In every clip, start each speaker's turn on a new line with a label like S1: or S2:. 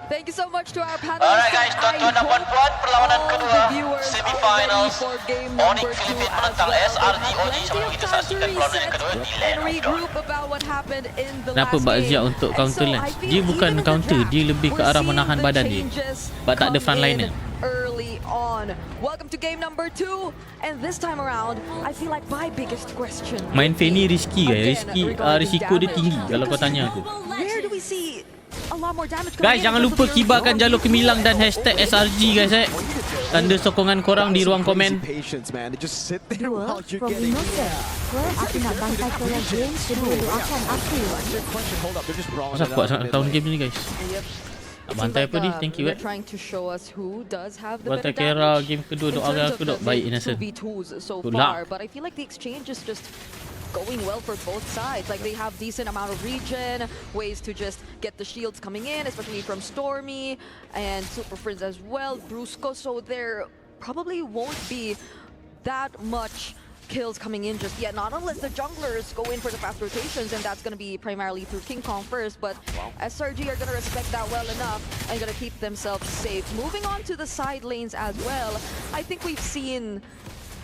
S1: Thank you so much to our panelists.
S2: Alright guys, tuan-tuan dan puan-puan, perlawanan kedua Semifinals Onic Philippines menentang SRG OG. Sebelum kita saksikan perlawanan yang kedua di lane of
S3: Kenapa Bakzia untuk counter lane? Dia bukan counter, dia lebih ke arah menahan badan dia. Sebab tak ada frontliner.
S1: Early on. Welcome to game number 2, and this time around, I feel like my biggest question.
S3: Main Fanny risky guys. Risiko dia tinggi kalau kau tanya aku.
S1: Where do we see a lot more damage going
S3: Guys,
S1: in
S3: jangan
S1: because
S3: lupa
S1: of their
S3: kibarkan
S1: goal?
S3: jalur gemilang dan hashtag SRG guys Tanda sokongan korang di ruang komen.
S4: Dua, prognosis. Aku nak bantai korang game kedua doakan aku.
S3: Masa kuat sangat tahun game ni guys. Tak bantai apa ni, thank you
S1: Trying to show us who does have the
S3: Buat
S1: better
S3: kira
S1: damage
S3: game kedua
S1: in
S3: doakan
S1: terms
S3: aku
S1: of
S3: dok
S1: the
S3: baik
S1: big
S3: innocent.
S1: 2v2s so
S3: Good
S1: far,
S3: luck.
S1: but I feel like the exchange is just going well for both sides. Like they have decent amount of regen, ways to just get the shields coming in, especially from Stormy and Super Friends as well, Brusco, so there probably won't be that much kills coming in just yet, not unless the junglers go in for the fast rotations, and that's going to be primarily through King Kong first, but SRG are going to respect that well enough and going to keep themselves safe. Moving on to the side lanes as well, I think we've seen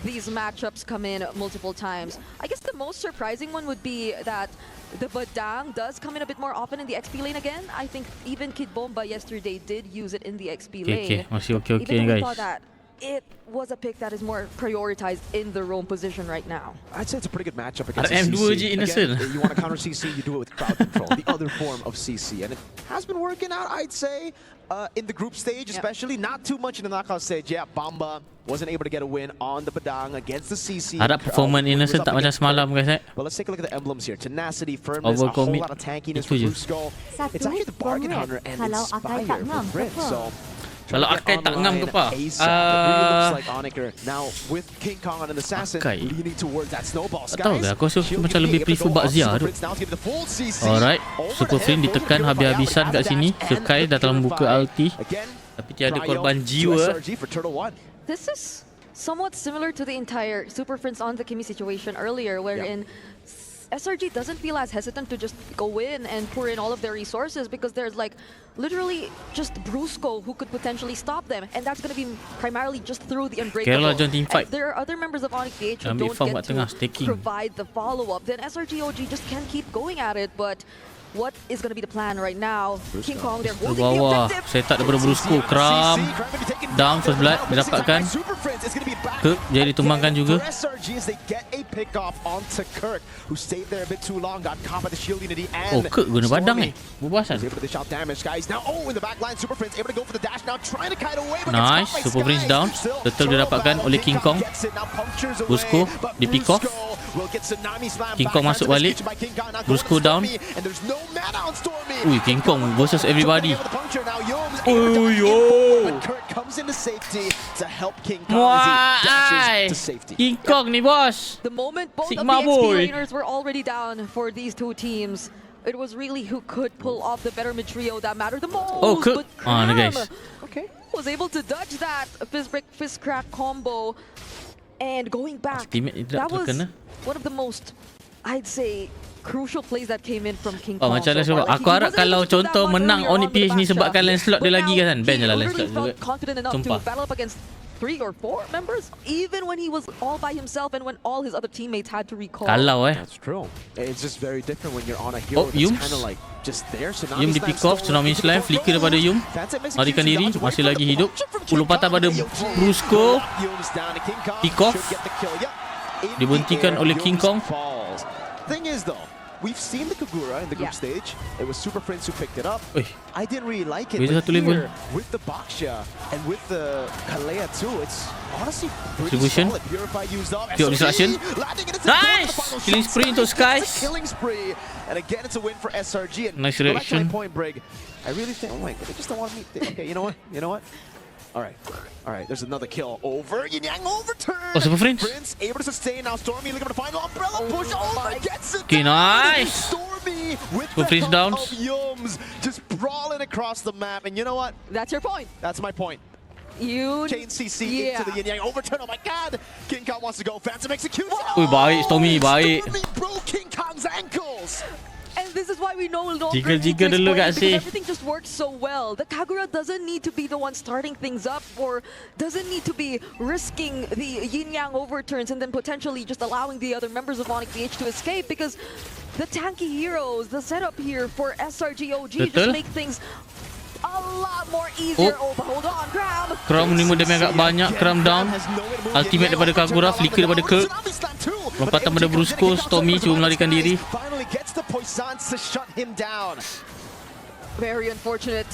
S1: these matchups come in multiple times. I guess the most surprising one would be that the Badang does come in a bit more often in the XP lane again. I think even Kid Bomba yesterday did use it in the XP lane.
S3: Masih okay
S1: Even though we
S3: guys.
S1: thought that it was a pick that is more prioritized in the roam position right now.
S5: I'd say it's a pretty good matchup against
S3: RM2
S5: CC.
S3: je innocent.
S5: Again, you want to counter CC, you do it with crowd control, the other form of CC. And it has been working out, I'd say, in the group stage especially. Not too much in the knockout stage. Yeah, Bamba wasn't able to get a win on the Badang against the CC.
S3: Harap performance innocent tak macam semalam guys
S5: But let's take a look at the emblems here. Tenacity, firmness, a whole
S3: Overcommit.
S5: lot of tankiness for
S3: Itu je.
S5: Brusco. It's
S4: Satu,
S5: actually the Bargain Hunter and
S4: kalau Akai tak
S5: Inspire
S4: ngam,
S5: for Brit.
S4: apa?
S5: So
S3: Kalau Akai tak ngam ke apa?
S5: It really looks like Onic now with King Kong and an assassin
S3: Akai.
S5: leaning towards that snowball.
S3: Tak tahu ke, aku rasa macam lebih prefer Bakzia tu. Alright, Super Friend ditekan habis-habisan kat sini. Sekai dah telah membuka ulti, tapi tiada korban jiwa.
S1: This is somewhat similar to the entire Super Friends on the Kimi situation earlier, wherein SRG doesn't feel as hesitant to just go in and pour in all of their resources because there's like literally just Brusco who could potentially stop them, and that's going to be primarily just through the Unbreakable.
S3: Kerala join team fight.
S1: If there are other members of Onic PH who
S3: Ambil
S1: don't
S3: farm
S1: get
S3: kat tengah,
S1: to
S3: staking.
S1: provide the follow-up, then SRG OG just can't keep going at it. But what is going to be the plan right now? King Kong, they're
S3: Ke
S1: holding the
S3: bawah,
S1: objective.
S3: setup daripada Brusco. Kram, down first blood didapatkan. Kirk jadi ditumbangkan juga. Oh, Kirk guna badang Berbahasan. Nice, Super Prince down. Betul didapatkan oleh King Kong. Brusco di pick off. King Kong masuk balik. Brusco down. Ui, King Kong versus everybody. Oh yo. Muai. King Kong ni bos.
S1: The moment both
S3: Sigma
S1: of the
S3: boy.
S1: XP laners were already down for these two teams, it was really who could pull off the better mid trio that mattered the most.
S3: Oh, Kirk.
S1: But
S3: No guys.
S1: was able to dodge that fist crack combo, and going back,
S3: Teammate ni tak
S1: that was
S3: terkena.
S1: one of the most, I'd say, crucial plays that came in from King
S3: Oh,
S1: Kong.
S3: macam mana
S1: so
S3: sebab
S1: far.
S3: aku harap
S1: He wasn't
S3: kalau
S1: able to do that
S3: contoh
S1: much
S3: menang
S1: earlier
S3: Onic
S1: on with the
S3: PH ni
S1: back
S3: sebabkan
S1: shot.
S3: lane slot dia
S1: But
S3: lagi
S1: now
S3: kan. Ban je lah
S1: he
S3: lane slot
S1: literally
S3: juga.
S1: felt confident enough
S3: Sumpah.
S1: to battle up against 3 or 4 members, even when he was all by himself and when all his other teammates had to recall.
S3: Kalau
S5: That's true. It's just very different when you're on a hero that's
S3: Yums.
S5: kind of like just there.
S3: Yum di pick off, Tsunami Slime, flicker daripada Yum. Larikan diri, masih lagi hidup. Ulu patah pada Brusco. Pick off. Dibentikan oleh King Kong.
S5: Thing is though, we've seen the Kagura in the group stage. It was Super Friends who picked it up.
S3: Oi.
S5: I didn't really like it.
S3: Beza
S5: But
S3: satu level.
S5: here, with the Baksha and with the Kalea too, it's honestly pretty
S3: Distribution.
S5: solid. Purify used up.
S3: Pure distraction.
S5: Landing and it's
S3: Nice!
S5: a final
S3: Killing
S5: shot.
S3: spree into
S5: It's a
S3: Skies.
S5: killing spree. And again, it's a win for SRG. And
S3: Nice
S5: go back to my
S3: reaction.
S5: point, Brig. I really think, oh my god, they just don't want me. Okay, you know what? You know what? All right, there's another kill over. Yin Yang overturned.
S3: Oh, Super Friends.
S5: Prince able to sustain. Now Stormy looking for the final umbrella push. Oh, gets it.
S3: Okay,
S5: down.
S3: nice.
S5: Stormy with
S3: Super
S5: the
S3: Friends
S5: help
S3: down.
S5: of Yums just brawling across the map. And you know what?
S1: That's your point.
S5: That's my point.
S1: You
S5: Chain CC into the Yin Yang overturn. Oh my god. King Kong wants to go. Phantom execution.
S3: Ui, baik Stormy, baik.
S5: Stormy broke King Kong's ankles.
S1: And this is why we no longer
S3: Jiggle
S1: need to
S3: dulu
S1: explain
S3: kat
S1: because
S3: si.
S1: everything just works so well. The Kagura doesn't need to be the one starting things up or doesn't need to be risking the yin-yang overturns and then potentially just allowing the other members of Onic PH to escape because the tanky heroes, the setup here for SRGOG just make things a lot more easier. Oh, but hold on, Grab.
S3: Kram menerima damage agak banyak. Kram down. Ultimate daripada Kagura, flicker daripada Kirk. Lompatan pada Brusco, Stormy cuba melarikan diri.
S1: Very unfortunate.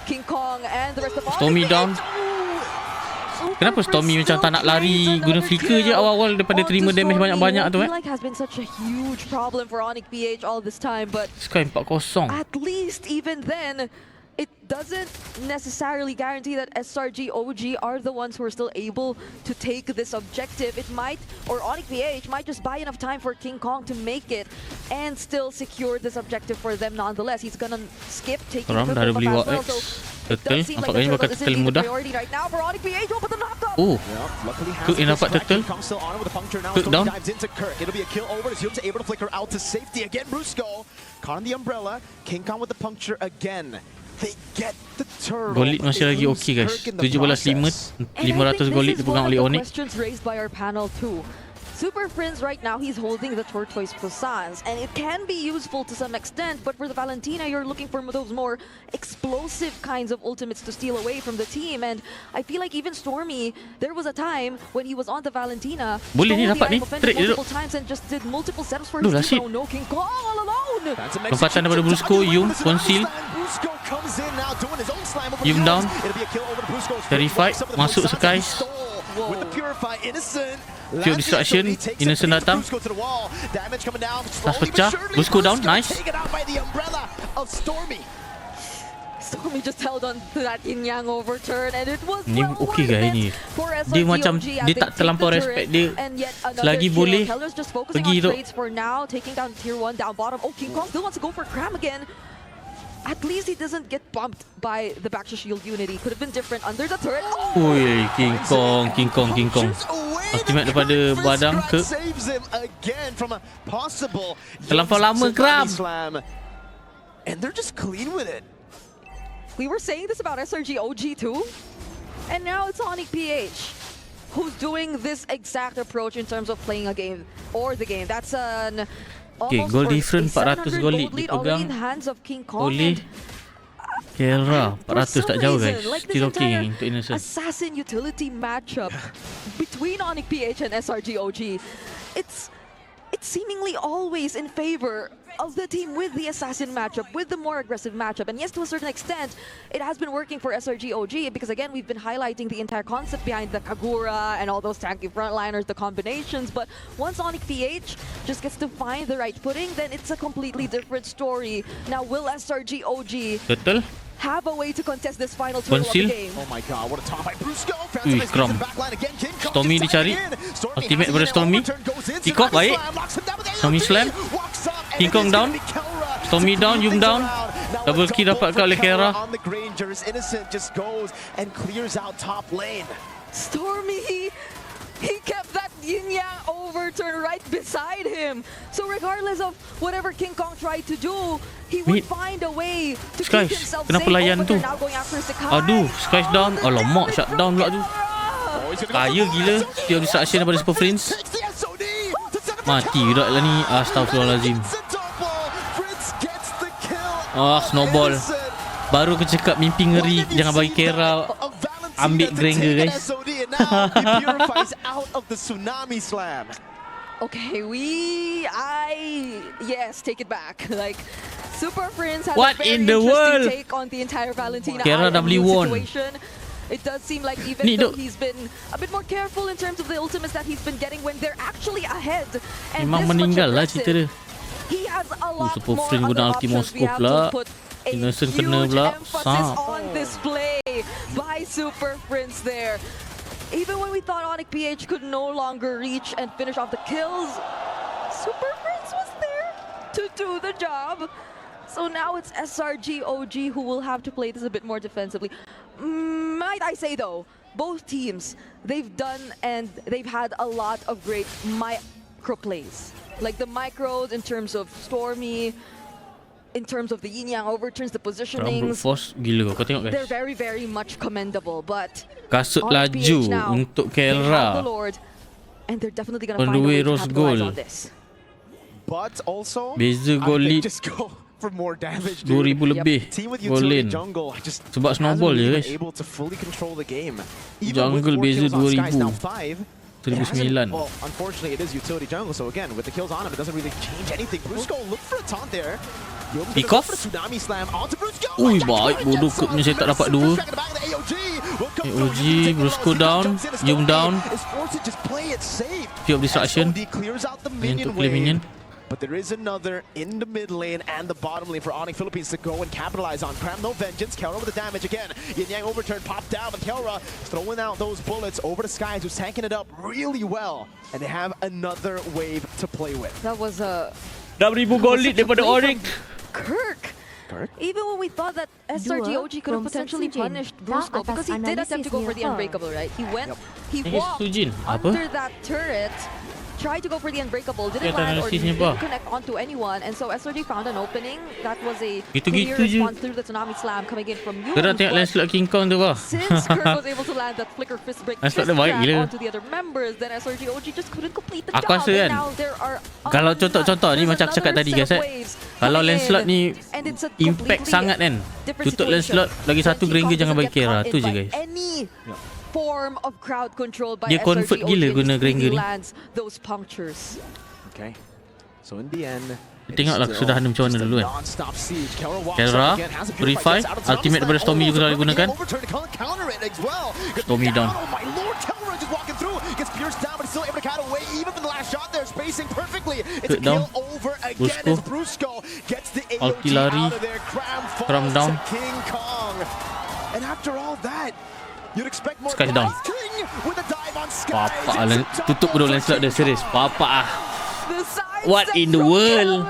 S1: King Kong and the rest of
S3: Stormy down. Kenapa Stormy macam tak nak lari guna flicker je awal-awal daripada terima damage banyak-banyak tu
S1: like has been such a huge problem for Onic PH all this time, but
S3: Sky 4-0.
S1: at least even then it doesn't necessarily guarantee that SRG OG are the ones who are still able to take this objective. It might, or Onic PH might just buy enough time for King Kong to make it and still secure this objective for them nonetheless. He's gonna skip taking
S3: Ram dah ada beli WX. Turtle, nampaknya bakal turtle mudah. Oh, Cook yang dapat turtle. Cook down. Gold masih lagi okey guys. 17,500 gold dipegang oleh Onic.
S1: Super Friends right now, he's holding the Tortoise Poissons, and it can be useful to some extent, but for the Valentina, you're looking for those more explosive kinds of ultimates to steal away from the team, and I feel like even Stormy, there was a time when he was on the Valentina,
S3: boleh ni dapat ni, trade
S1: multiple times and just did multiple setups for his team. No King Kong all alone!
S3: Lompatan daripada Brusco, Yum, conceal. Yum down. Terrified, masuk Skies. Pure distraction, Innocent datang. Tas pecah, Brusco down, nice.
S1: Stormy just held on to that yin-yang overturn and it was
S3: Ni okey guys ni. Dia macam dia tak terlampau respect dia. Selagi boleh pergi tu.
S1: For now, taking down tier 1 down bottom. Oh, King Kong still wants to go for Cram again. At least he doesn't get bumped by the back to shield unity. Could have been different under the turret.
S3: Oh, King Kong. Ultimate daripada Badang ke. Terlampau lama Kram.
S5: And they're just clean with it.
S1: We were saying this about SRG OG too. And now it's Onic PH who's doing this exact approach in terms of playing a game or the game. That's an
S3: okay, goal different 400 goal lead dipegang oleh Kera. 400 tak jauh guys. Still okay untuk Innocent.
S1: Assassin utility matchup between Onic PH and SRG OG. It's seemingly always in favor of the team with the assassin matchup, with the more aggressive matchup. And yes, to a certain extent, it has been working for SRG OG because again, we've been highlighting the entire concept behind the Kagura and all those tanky frontliners, the combinations. But once Onic PH just gets to find the right footing, then it's a completely different story. Now, will SRG OG have a way to contest this final turn of the game?
S5: Oh my god, what a top by Brusco.
S3: Kram. Stormy dicari. Ultimate daripada Stormy. Kickoff baik. Stormy slam. King Kong down. Stormy down, Yum down. Double kill dapatkan oleh Kera.
S5: Innocent just goes and clears out top lane.
S1: Stormy, he kept that yin-yang overturn right beside him. So regardless of whatever King Kong tried to do, he would find a way to keep himself safe.
S3: Kenapa layan tu?
S1: Now going after Sakai.
S3: Aduh, Skies down. Alamak, shutdown pula tu. Kaya gila. Still distraction daripada Super Friends. Mati budak lah ni. Astaghfirullahalazim. Snowball. Baru aku cakap mimpi ngeri. Jangan bagi Kera ambil Granger guys.
S1: Okay, yes, take it back. Like, Super Friends had
S3: What
S1: a very
S3: in the world?
S1: take on the entire Valentina
S3: Kera dah beli won.
S1: situation. It does seem like even though he's been a bit more careful in terms of the ultimates that he's been getting when they're actually ahead. And
S3: memang meninggal lah cerita dia.
S1: He has a lot
S3: Super
S1: more
S3: Friend guna
S1: other
S3: Ultimo
S1: options. We
S3: Scope
S1: have
S3: pula.
S1: to put a
S3: Innocent
S1: huge
S3: kena pula.
S1: emphasis on display by Super Friends there. Even when we thought Onic PH could no longer reach and finish off the kills, Super Friends was there to do the job. So now it's SRG OG who will have to play this a bit more defensively. Might I say though, both teams, they've done and they've had a lot of great micro plays. Like the micros in terms of Stormy, in terms of the yin yang overturns, the
S3: Brute
S1: positionings,
S3: force gila kau tengok
S1: they're
S3: guys.
S1: very, very much commendable. But
S3: Kasut
S1: Onic
S3: laju
S1: PH now,
S3: untuk
S1: they have the
S3: Kera.
S1: Lord, and they're definitely gonna
S3: On
S1: find
S3: the
S1: a
S3: way
S1: way to
S3: Rose
S1: capitalize
S3: goal.
S1: on this.
S5: But also,
S3: Beza
S5: I
S3: gol
S5: think
S3: lead
S5: just go for more damage,
S3: 2000
S5: dude.
S3: lebih
S5: Team with
S3: gol
S5: utility
S3: lane.
S5: jungle just
S3: Sebab snowball
S5: hasn't
S3: je
S5: really
S3: guys.
S5: been able to fully control the game.
S3: Jungle
S5: with 4
S3: beza
S5: kills on Sky,
S3: 2000.
S5: now 5. It hasn't-
S3: 1009.
S5: Well, unfortunately, it is utility jungle, so again, with the kills on him, it doesn't really change anything. Brusco look for a taunt there. Yom's gonna
S3: Pick
S5: go
S3: off.
S5: for the tsunami slam onto Brusco.
S3: Ui,
S5: That's
S3: baik
S5: gonna
S3: bodoh
S5: get
S3: kutnya saya tak
S5: some
S3: dapat
S5: miss.
S3: 2.
S5: First track in the back of the AOG. Will come through.
S3: AOG,
S5: Yom's taking
S3: Brusco
S5: a loss. He
S3: down,
S5: jumps in,
S3: Yom
S5: Stormy
S3: down.
S5: is forced to just play it safe.
S3: Fear of distraction.
S5: SOD clears out the
S3: Hanya
S5: minion
S3: untuk clear minion.
S5: wave. But there is another in the mid lane and the bottom lane for Onic Philippines to go and capitalize on. Cram no vengeance. Kelra with the damage again. Yin Yang overturn popped down, but Kelra throwing out those bullets over to Skies, who's tanking it up really well. And they have another wave to play with.
S1: That was a
S3: 6,000 gol lead daripada Onic.
S1: Kirk. Even when we thought that SRGOG could have
S4: from
S1: potentially
S4: Sujin.
S1: punished Brusco,
S4: Tak
S1: because he
S4: atas
S1: did attempt to go for the
S4: analisisnya.
S1: unbreakable, right? He went, he
S3: Eh,
S1: walked
S3: Sujin, apa?
S1: under that turret, tried to go for the unbreakable, didn't
S3: Lihat
S1: land or
S3: analisisnya
S1: didn't
S3: apa?
S1: connect onto anyone, and so SRG found an opening. That was a
S3: Gitu-gitu
S1: clear
S3: je.
S1: response through the tsunami slam coming in from you.
S3: Korang tengok Lancelot King Kong tu apa?
S1: Since Kirk was able to land that flicker fist break
S3: Lancelot
S1: fist
S3: dia baik
S1: trap
S3: gila.
S1: onto the other members, then SRGOG just couldn't complete the
S3: Aku
S1: job.
S3: rasa
S1: And
S3: kan,
S1: now there are
S3: kalau contoh-contoh ni macam aku cakap tadi guys, kalau Lancelot ni impact sangat kan, tutup Lancelot lagi satu Granger jangan bagi Kera, tu je guys.
S1: Any form of crowd control by
S3: Dia convert
S1: SRGOG
S3: gila
S1: and
S3: guna
S1: he
S3: Granger ni.
S1: lands those punctures.
S5: Okay. So in the end,
S3: Tengoklah kesudahan dia macam mana dulu kan. Kera, Purify, ultimate daripada Stormy juga telah digunakan. Stormy down. Kurt down. Brusco. Ulti lari. Cram down. Sky down. Papa lah, tutup dulu Lancelot dia, serius. Papa ah. What in the world?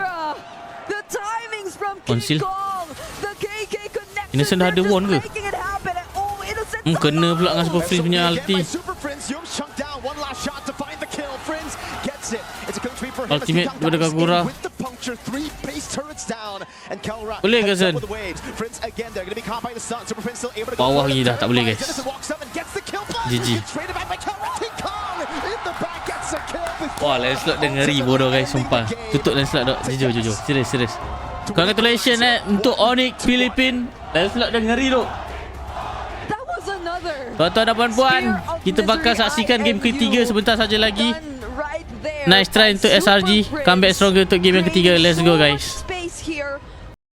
S1: The timings from
S3: Conceal.
S1: King Kong. The KK connection.
S3: Innocent dah ada won ke? Kena pula dengan Super Freeze punya ulti. Ultimate daripada Kagura. Boleh ke Zen? Bawah ni dah tak boleh guys. GG. Wah, Lancelot dah ngeri bodoh guys, sumpah. Tutup Lancelot dok. Jujur. Serius. Congratulations untuk Onic Philippines. Lancelot dah ngeri dok. Tuan-tuan dan puan-puan, kita bakal saksikan game ketiga sebentar saja lagi. Nice try untuk SRG. Comeback stronger untuk game yang ketiga. Let's go guys.